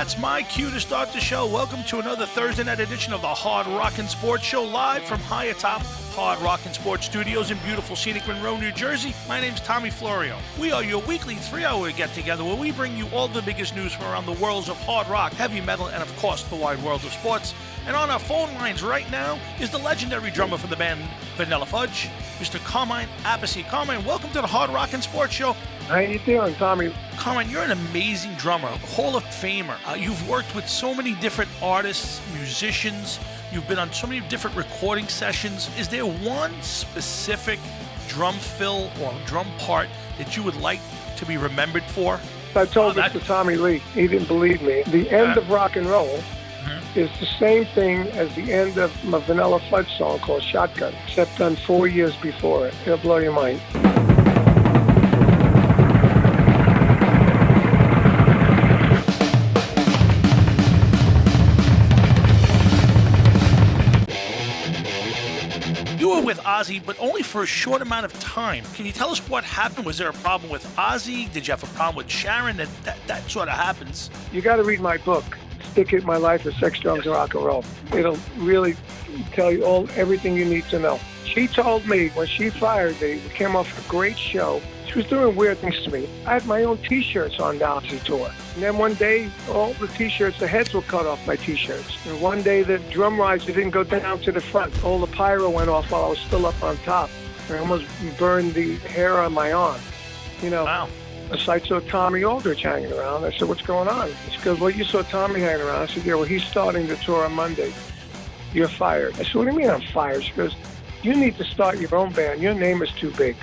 That's my cue to start the show. Welcome to another Thursday night edition of the Hard Rockin' Sports Show, live from high atop Hard Rockin' Sports Studios in beautiful scenic Monroe, New Jersey. My name's Tommy Florio. We are your weekly 3-hour get-together where we bring you all the biggest news from around the worlds of hard rock, heavy metal, and of course, the wide world of sports. And on our phone lines right now is the legendary drummer for the band Vanilla Fudge, Mr. Carmine Appice. Carmine, welcome to the Hard Rockin' Sports Show. How you doing, Tommy? Carmine, you're an amazing drummer, Hall of Famer. You've worked with so many different artists, musicians. You've been on so many different recording sessions. Is there one specific drum fill or drum part that you would like to be remembered for? I told this to Tommy Lee. He didn't believe me. The end of rock and roll is the same thing as the end of my Vanilla Fudge song called Shotgun, except done 4 years before it. It'll blow your mind. With Ozzy, but only for a short amount of time. Can you tell us what happened? Was there a problem with Ozzy? Did you have a problem with Sharon? That sort of happens. You got to read my book, Stick It, My Life as Sex, Drugs, and Rock and Roll. It'll really tell you everything you need to know. She told me when she fired me, we came off a great show. She was doing weird things to me. I had my own T-shirts on the Ozzy tour. And then one day, all the T-shirts, the heads were cut off my T-shirts. And one day, the drum riser didn't go down to the front. All the pyro went off while I was still up on top. I almost burned the hair on my arm. You know, wow. So I saw Tommy Aldrich hanging around. I said, what's going on? She goes, well, you saw Tommy hanging around. I said, yeah, well, he's starting the tour on Monday. You're fired. I said, what do you mean I'm fired? She goes, you need to start your own band. Your name is too big.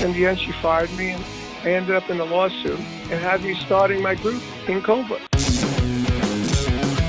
In the end, she fired me, and I ended up in a lawsuit and had me starting my group in Cobra.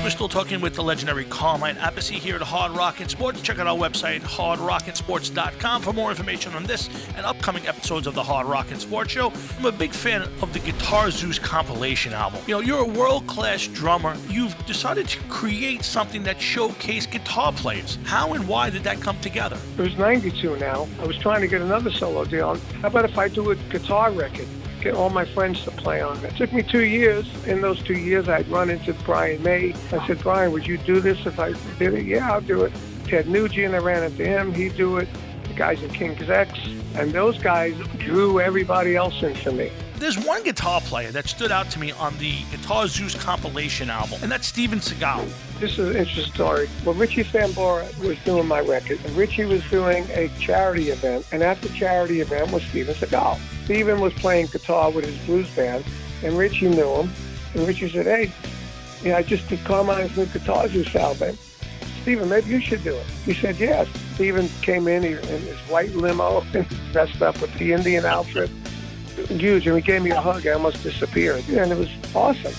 We're still talking with the legendary Carmine Appice here at Hard Rockin' Sports. Check out our website, hardrockinsports.com, for more information on this and upcoming episodes of the Hard Rockin' Sports Show. I'm a big fan of the Guitar Zeus compilation album. You know, you're a world-class drummer. You've decided to create something that showcased guitar players. How and why did that come together? It was 92 now. I was trying to get another solo deal. How about if I do a guitar record? Get all my friends to play on it. It took me 2 years. In those 2 years, I'd run into Brian May. I said, Brian, would you do this if I did it? Yeah, I'll do it. Ted Nugent, I ran into him. He'd do it. The guys in King's X. And those guys drew everybody else into me. There's one guitar player that stood out to me on the Guitar Zeus compilation album, and that's Steven Seagal. This is an interesting story. Well, Richie Sambora was doing my record, and Richie was doing a charity event, and at the charity event was Steven Seagal. Steven was playing guitar with his blues band, and Richie knew him, and Richie said, hey, I just did Carmine's new Guitar Zeus album. Steven, maybe you should do it. He said, yes. Steven came in his white limo, dressed up with the Indian outfit. Huge, and he gave me a hug. I almost disappeared, and it was awesome.